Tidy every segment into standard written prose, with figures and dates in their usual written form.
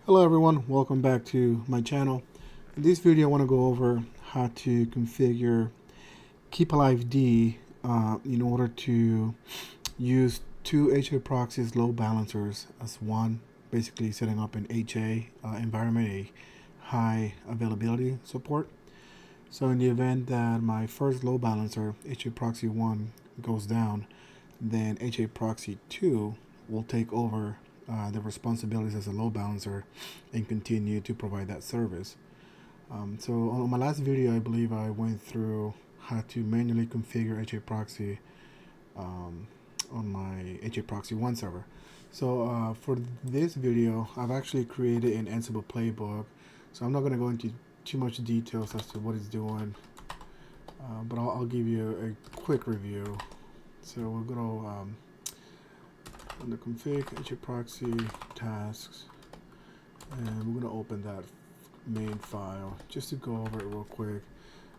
Hello everyone, welcome back to my channel. In this video I want to go over how to configure Keepalived in order to use two HAProxy's load balancers as one, basically setting up an HA environment, a high availability support. So in the event that my first load balancer, HAProxy 1, goes down, then HAProxy 2 will take over the responsibilities as a load balancer and continue to provide that service. So on my last video, I believe I went through how to manually configure HAProxy on my HAProxy 1 server. So for this video, I've actually created an Ansible playbook. So I'm not going to go into too much details as to what it's doing, but I'll give you a quick review. So we'll go on the config HAProxy tasks, and we're going to open that main file just to go over it real quick.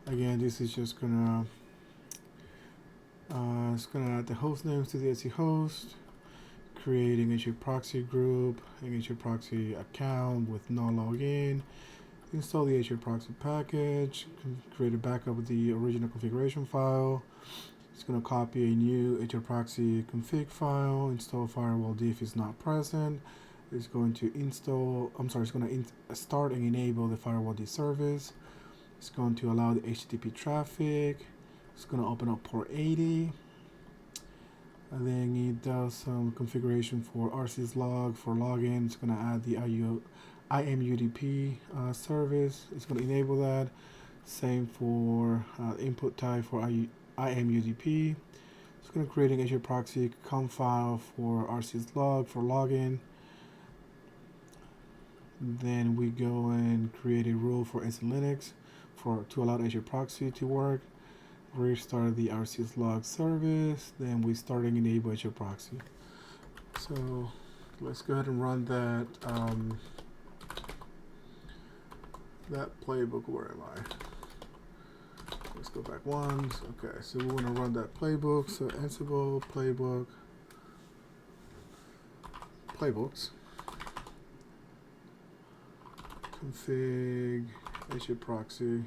Again, this is just gonna it's gonna add the host names to the Etsy host, creating HAProxy group, an HAProxy account with no login, install the HAProxy package, create a backup of the original configuration file. It's going to copy a new HAProxy config file, install firewall if it's not present. It's going to it's going to start and enable the firewall service. It's going to allow the HTTP traffic. It's going to open up port 80. And then it does some configuration for RCS log for login. It's going to add the IMUDP service. It's going to enable that. Same for input type for IMUDP. It's going to create an HAProxy conf file for RCS log for login. Then we go and create a rule for Linux to allow HAProxy to work. Restart the RCS log service. Then we start and enable HAProxy. So let's go ahead and run that that playbook. Where am I? Let's go back once. Okay, so we want to run that playbook. So Ansible playbooks, config HAProxy,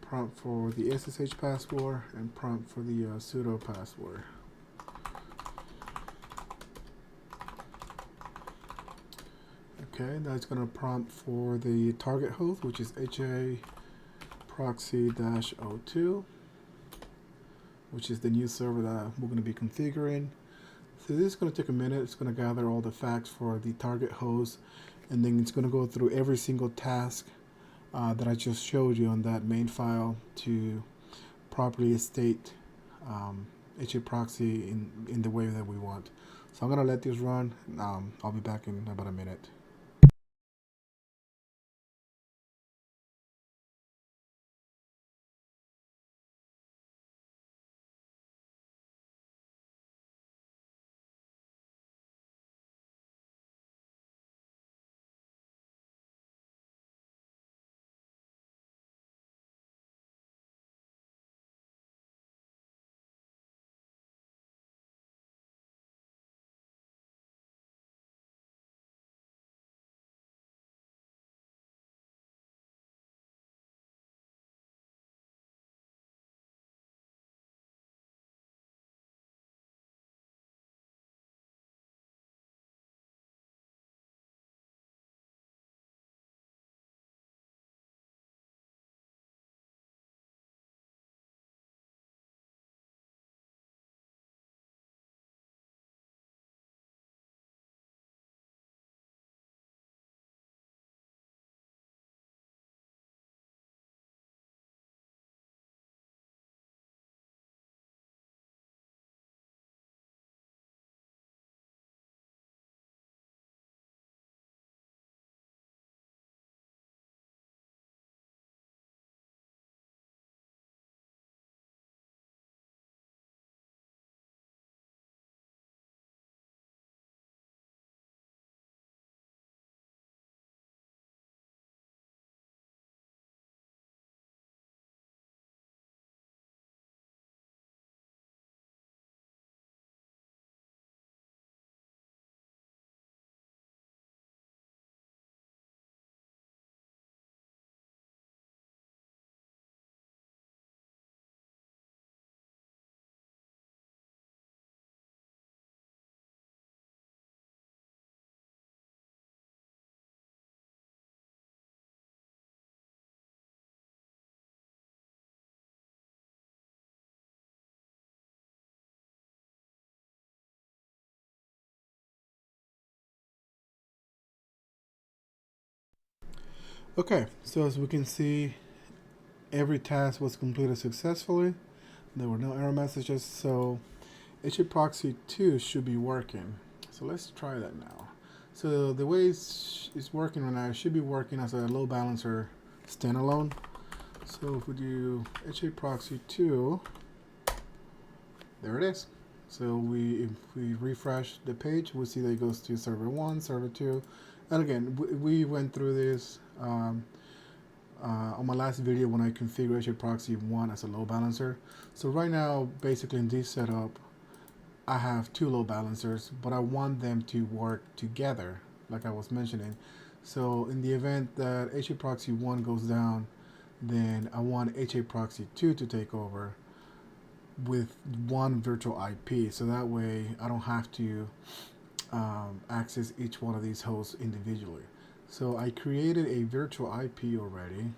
prompt for the SSH password and prompt for the sudo password. Okay, that's going to prompt for the target host, which is HAProxy-02, which is the new server that we're going to be configuring. So this is going to take a minute. It's going to gather all the facts for the target host, and then it's going to go through every single task that I just showed you on that main file to properly state HAProxy in the way that we want. So I'm going to let this run. I'll be back in about a minute. Okay, so as we can see, every task was completed successfully. There were no error messages, so HAProxy 2 should be working. So let's try that now. So the way it's working right now, it should be working as a load balancer standalone. So if we do HAProxy 2, there it is. So if we refresh the page, we see that it goes to server 1, server 2. And again, we went through this on my last video when I configured HAProxy 1 as a load balancer. So right now, basically in this setup, I have two load balancers, but I want them to work together, like I was mentioning. So in the event that HAProxy 1 goes down, then I want HAProxy 2 to take over with one virtual IP, so that way I don't have to access each one of these hosts individually. So I created a virtual IP already.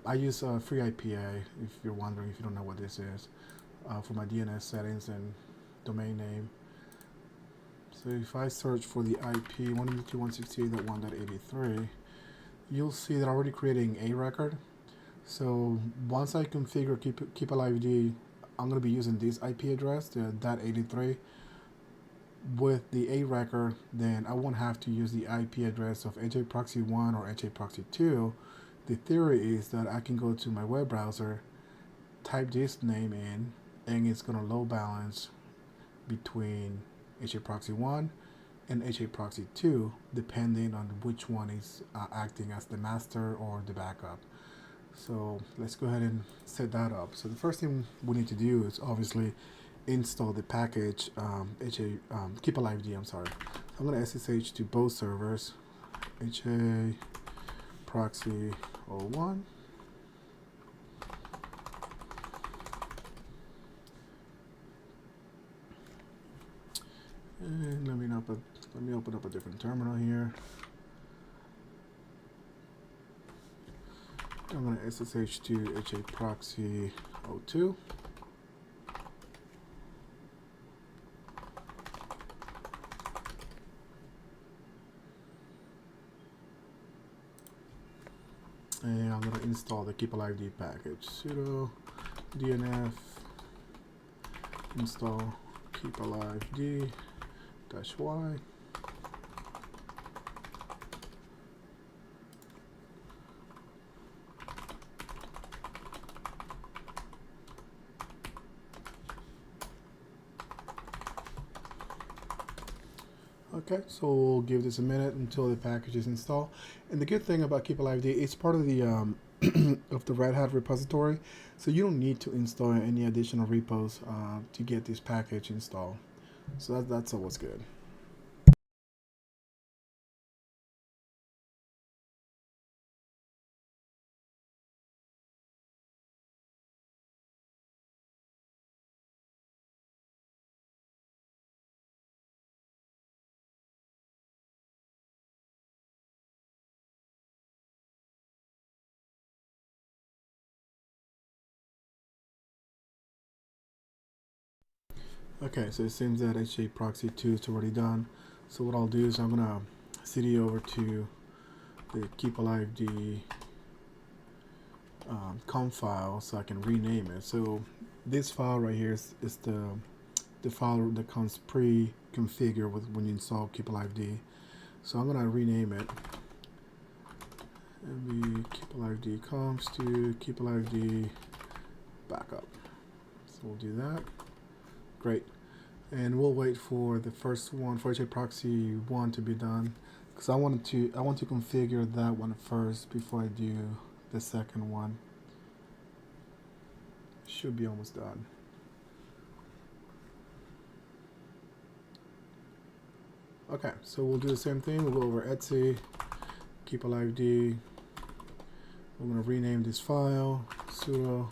I use free IPA, if you're wondering, if you don't know what this is, for my DNS settings and domain name. So if I search for the IP 192.168.1.83, you'll see that I'm already creating a record. So once I configure Keepalived, I'm going to be using this IP address, the .83, with the A record. Then I won't have to use the IP address of HAProxy 1 or HAProxy 2. The theory is that I can go to my web browser, type this name in, and it's going to load balance between HAProxy 1 and HAProxy 2, depending on which one is acting as the master or the backup. So let's go ahead and set that up. So the first thing we need to do is obviously install the package Keepalived. I'm sorry. I'm going to SSH to both servers, HAProxy 01. And let me open up a different terminal here. I'm going to SSH to HAProxy 02. And I'm going to install the Keepalived package. Sudo dnf install keepalived-y. Okay, so we'll give this a minute until the package is installed. And the good thing about Keepalived, it's part of the of the Red Hat repository, so you don't need to install any additional repos to get this package installed. So that's always good. Okay, so it seems that HAProxy 2 is already done. So what I'll do is I'm gonna cd over to the Keepalived conf file so I can rename it. So this file right here is the file that comes pre-configured with when you install Keepalived. So I'm gonna rename it. And Keepalived conf to Keepalived backup. So we'll do that. Great. And we'll wait for the first one, for HAProxy 1 to be done, because I want to configure that one first before I do the second one. Should be almost done. Okay, so we'll do the same thing. We'll go over etc, Keepalived. We're going to rename this file, sudo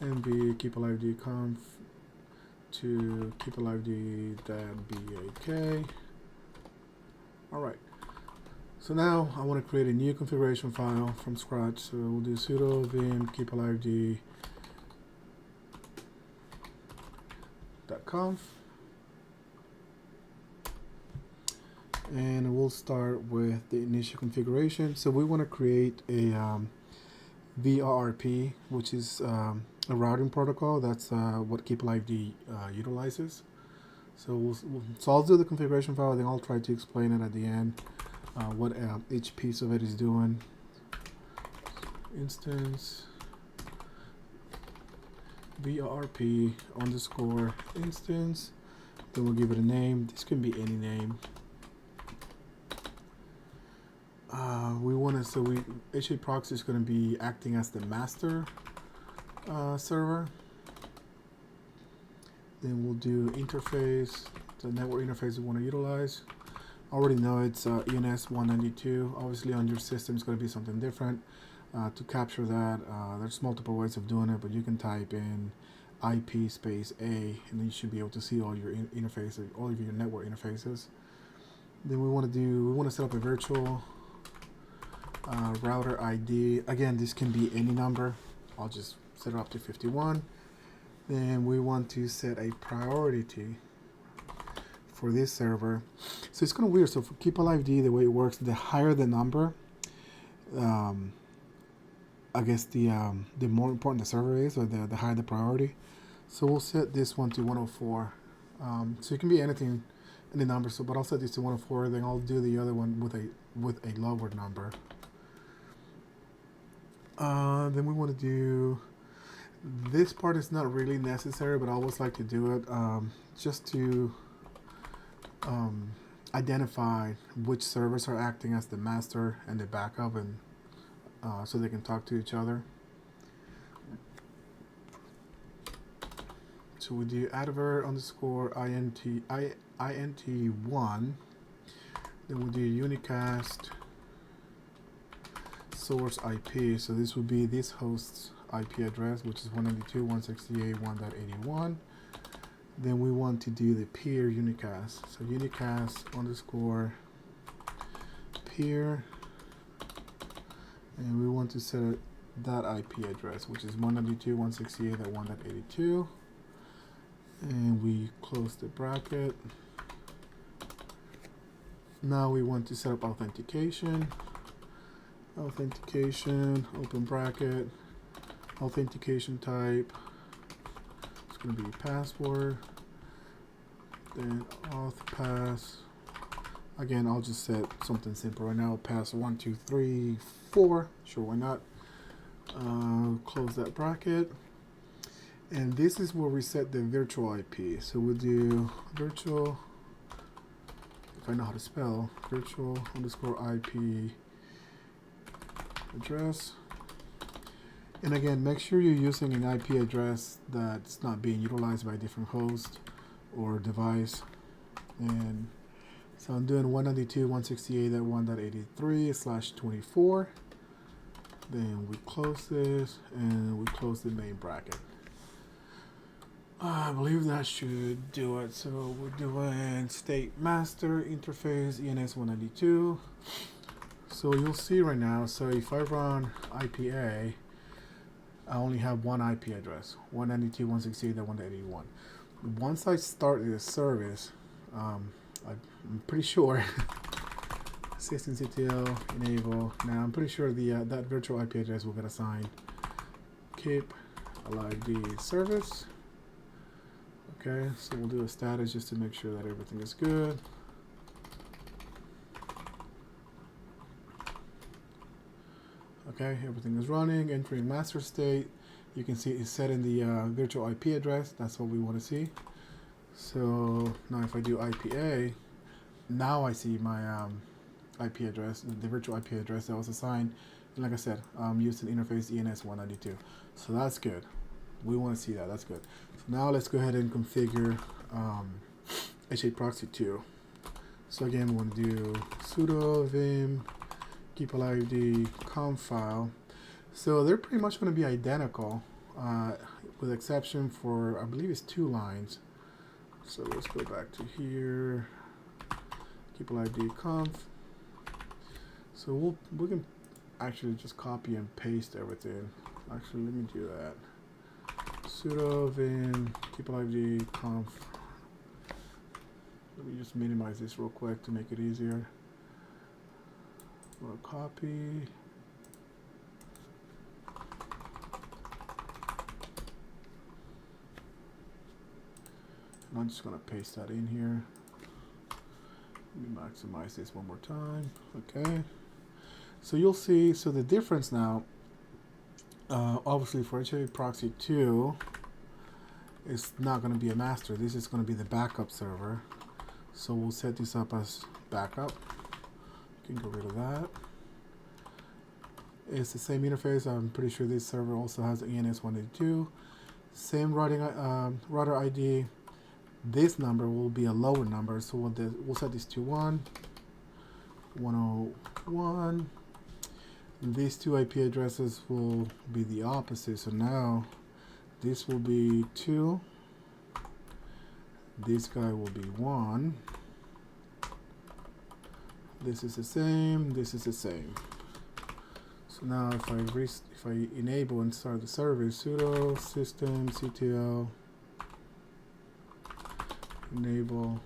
mv Keepalived conf to keepalived.bak. Alright, so now I want to create a new configuration file from scratch. So we'll do sudo vim keepalived.conf, And we'll start with the initial configuration. So we want to create a VRRP, which is a routing protocol. That's what Keepalived utilizes. So so I'll do the configuration file, then I'll try to explain it at the end, what each piece of it is doing. Instance VRP underscore instance. Then we'll give it a name. This can be any name. We want to, so HAProxy is going to be acting as the master server. Then we'll do interface, the network interface we want to utilize. I already know it's ENS 192. Obviously on your system it's going to be something different. To capture that, there's multiple ways of doing it, but you can type in IP space A, and then you should be able to see all your interfaces, all of your network interfaces. Then we want to set up a virtual router ID. Again, this can be any number. I'll just set it up to 51. Then we want to set a priority for this server. So it's kind of weird. So for Keepalived, the way it works, the higher the number, I guess the more important the server is, or the higher the priority. So we'll set this one to 104. So it can be anything, any number. So, but I'll set this to 104. Then I'll do the other one with a lower number. Then we want to do, this part is not really necessary, but I always like to do it just to identify which servers are acting as the master and the backup, and so they can talk to each other. So we do adver underscore int1. Then we'll do unicast source IP. So this will be this host's IP address, which is 192.168.1.81. Then we want to do the peer unicast. So unicast underscore peer, and we want to set that IP address, which is 192.168.1.82. And we close the bracket. Now we want to set up authentication. Authentication, open bracket, authentication type. It's going to be password. Then auth pass. Again, I'll just set something simple right now. Pass 1, 2, 3, 4. Sure, why not? Close that bracket. And this is where we set the virtual IP. So we'll do virtual, if I know how to spell, virtual underscore IP address. And again, make sure you're using an IP address that's not being utilized by a different host or device. And so I'm doing 192.168.1.83/24. Then we close this and we close the main bracket. I believe that should do it. So we're doing state master interface ENS 192. So you'll see right now, so if I run IPA, I only have one IP address, 192.168.1.81. Once I start this service, I'm pretty sure systemctl enable. Now I'm pretty sure the that virtual IP address will get assigned Keepalived service. Okay, so we'll do a status just to make sure that everything is good. Okay, everything is running, entering master state. You can see it's set in the virtual IP address. That's what we want to see. So now if I do IPA, now I see my IP address, the virtual IP address that was assigned. And like I said, I'm using interface ENS 192. So that's good. We want to see that. That's good. So now let's go ahead and configure HAProxy 2. So again, we want to do sudo vim Keepalived conf file. So they're pretty much going to be identical, with exception for, I believe it's 2 lines. So let's go back to here, Keepalived conf. So we can actually just copy and paste everything. Actually, let me do that. Sudo vim Keepalived conf. Let me just minimize this real quick to make it easier. I'm going to copy. And I'm just going to paste that in here. Let me maximize this one more time. Okay. So you'll see, so the difference now, obviously for HAProxy 2, it's not going to be a master. This is going to be the backup server. So we'll set this up as backup. You can get rid of that. It's the same interface. I'm pretty sure this server also has ENS182. Same router ID. This number will be a lower number, so we'll set this to 101. These two IP addresses will be the opposite. So now this will be 2. This guy will be 1. This is the same. This is the same. So now if I enable and start the service, sudo systemctl enable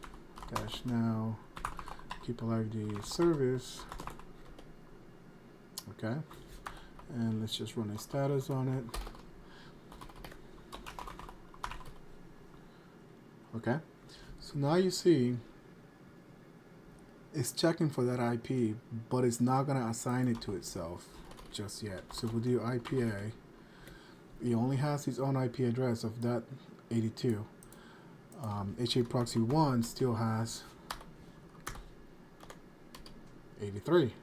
-now Keepalived service. Okay, and let's just run a status on it. Okay, so now you see it's checking for that IP, but it's not going to assign it to itself just yet. So we'll do IPA. It only has its own IP address of that 82. HAProxy 1 still has 83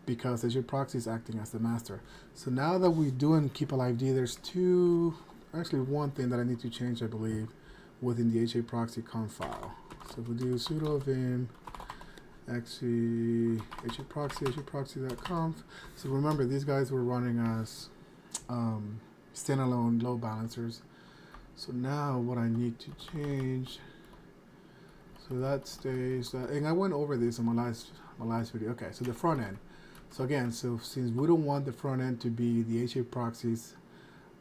because HAProxy is acting as the master. So now that we're doing Keepalived, there's one thing that I need to change, I believe, within the HAProxy conf file. So if we do sudo vim xc HAProxy.conf. So remember, these guys were running as standalone load balancers. So now what I need to change, so that stays, and I went over this in my last video. Okay, so the front end. So again, so since we don't want the front end to be the HAProxy's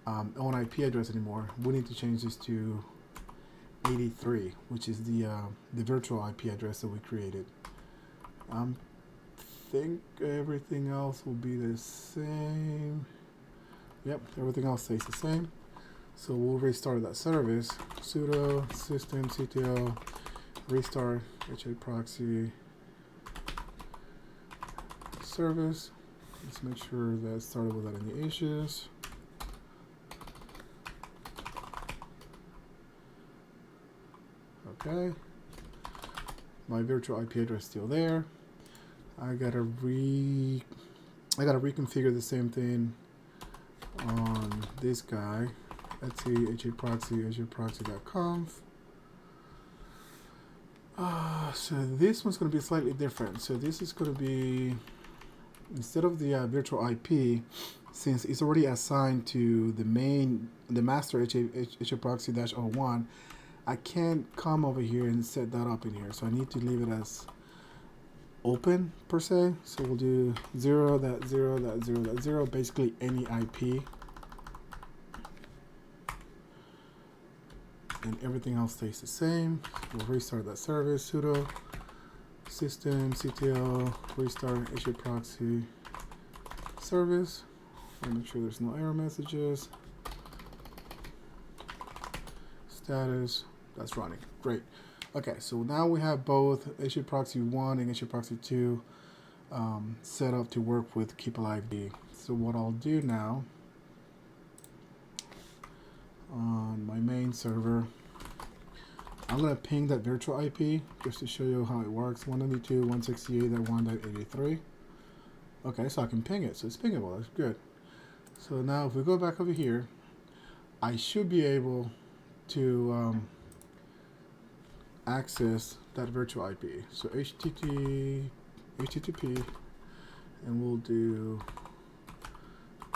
own IP address anymore, we need to change this to 83, which is the virtual IP address that we created. I think everything else will be the same. Yep, everything else stays the same. So we'll restart that service. Sudo systemctl restart HAProxy service. Let's make sure that it started without any issues. Okay. My virtual IP address is still there. I gotta reconfigure the same thing on this guy. Let's see, HAProxy.conf. So this one's going to be slightly different. So this is going to be, instead of the virtual IP, since it's already assigned to the master HAProxy-01, I can't come over here and set that up in here. So I need to leave it as open per se. So we'll do 0.0.0.0, basically any IP. And everything else stays the same. We'll restart that service, sudo systemctl restart HAProxy service. And make sure there's no error messages. Status, that's running. Great. Okay, so now we have both HAProxy 1 and HAProxy 2 set up to work with Keepalived. So what I'll do now, on my main server, I'm going to ping that virtual IP just to show you how it works. 192.168.1.83. Okay, so I can ping it. So it's pingable. That's good. So now if we go back over here, I should be able to access that virtual IP. So HTTP, and we'll do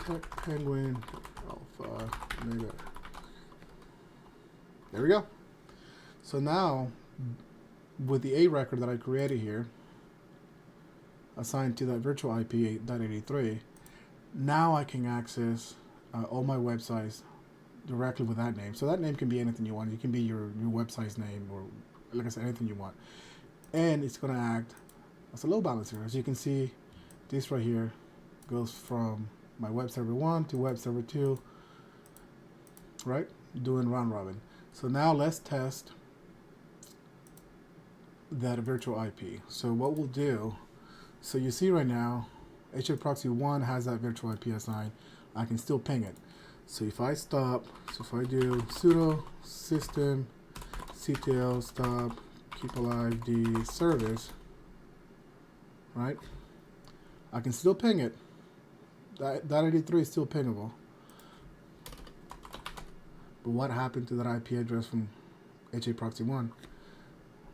tech penguin alpha omega. There we go. So now, with the A record that I created here, assigned to that virtual IP .83, now I can access all my websites directly with that name. So that name can be anything you want. It can be your website's name, or like I said, anything you want. And it's going to act as a load balancer. As you can see, this right here goes from my web server 1 to web server 2, right? Doing round robin. So now let's test that virtual IP. So what we'll do, so you see right now, HAProxy 1 has that virtual IP assigned. I can still ping it. So if I stop, so if I do sudo system ctl stop Keepalived service, right? I can still ping it. That 83 is still pingable. But what happened to that IP address from HAProxy 1?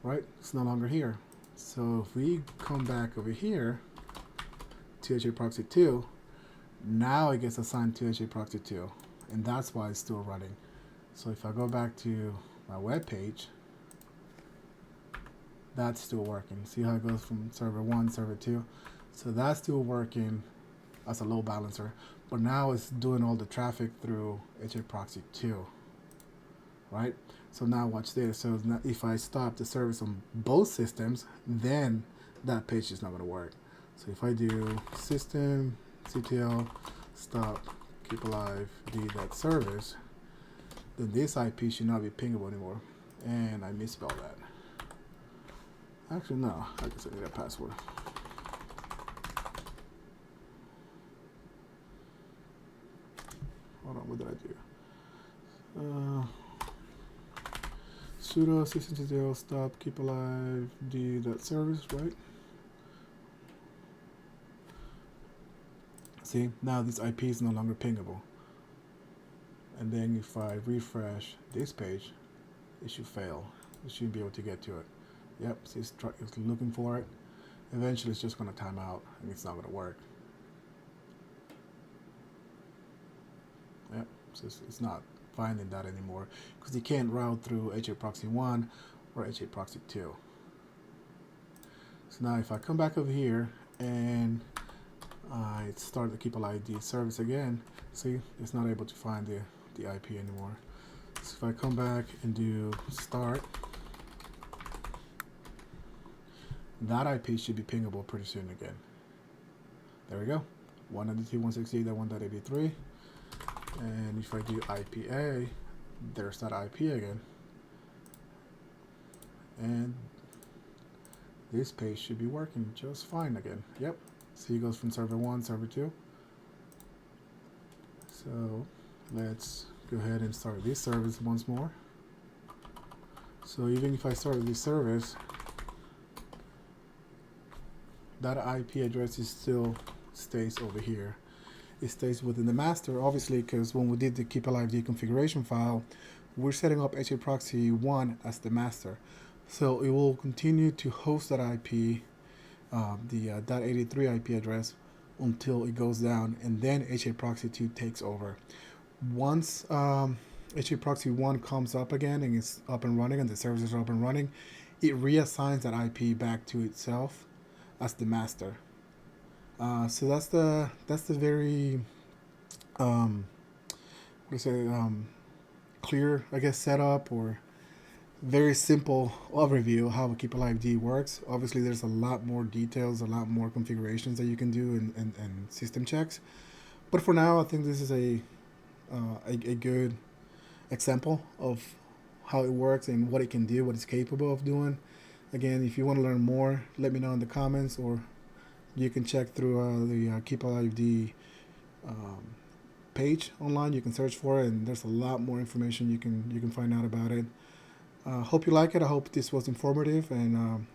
Right? It's no longer here. So if we come back over here to HAProxy 2, now it gets assigned to HAProxy 2. And that's why it's still running. So if I go back to my web page, that's still working. See how it goes from server 1, server 2? So that's still working as a load balancer. But now it's doing all the traffic through HAProxy 2. Right? So now watch this. So if I stop the service on both systems, then that page is not going to work. So if I do system ctl stop Keepalived.service, then this IP should not be pingable anymore. And I misspelled that. Actually, no. I guess I need a password. Hold on. What did I do? Sudo systemctl stop Keepalived.service, right? See, now this IP is no longer pingable. And then if I refresh this page, it should fail. It shouldn't be able to get to it. Yep, see, it's looking for it. Eventually it's just going to time out and it's not going to work. Yep, so it's not finding that anymore because you can't route through HAProxy 1 or HAProxy 2. So now if I come back over here and I start the Keepalived service again, see, it's not able to find the IP anymore. So if I come back and do start, that IP should be pingable pretty soon again. There we go, 192.168.1.83. And if I do IPA, there's that IP again. And this page should be working just fine again. Yep. See, it goes from server 1, server 2. So let's go ahead and start this service once more. So even if I start this service, that IP address is still stays over here. It stays within the master, obviously, because when we did the Keepalived configuration file, we're setting up HAProxy 1 as the master. So it will continue to host that IP, the .83 IP address, until it goes down, and then HAProxy 2 takes over. Once HAProxy 1 comes up again and it's up and running and the services are up and running, it reassigns that IP back to itself as the master. So that's the very clear, I guess, setup, or very simple overview of how Keepalived works. Obviously, there's a lot more details, a lot more configurations that you can do and system checks. But for now, I think this is a good example of how it works and what it can do, what it's capable of doing. Again, if you want to learn more, let me know in the comments, or you can check through the Keepalived page online. You can search for it, and there's a lot more information you can find out about it. Hope you like it. I hope this was informative, and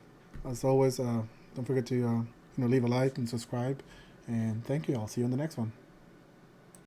as always, don't forget to leave a like and subscribe. And thank you. I'll see you on the next one.